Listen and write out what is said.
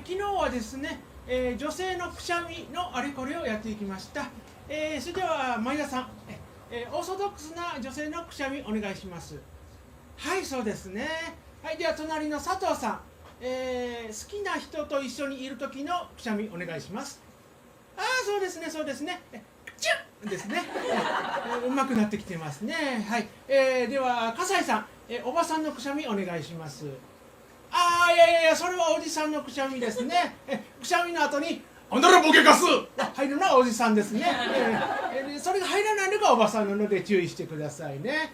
昨日はですね、女性のくしゃみのあれこれをやっていきました。それでは前田さん、オーソドックスな女性のくしゃみお願いします。はい、そうですね。はい、では隣の佐藤さん、好きな人と一緒にいる時のくしゃみお願いします。ああ、そうですね、そうですね。チュッですね。うまくなってきてますね。はい、では笠井さん、おばさんのくしゃみお願いします。ああ、いやいや、それはおじさんのくしゃみですね。くしゃみの後にあんたらボケかす入るのはおじさんですね。それが入らないのがおばさんなので注意してくださいね。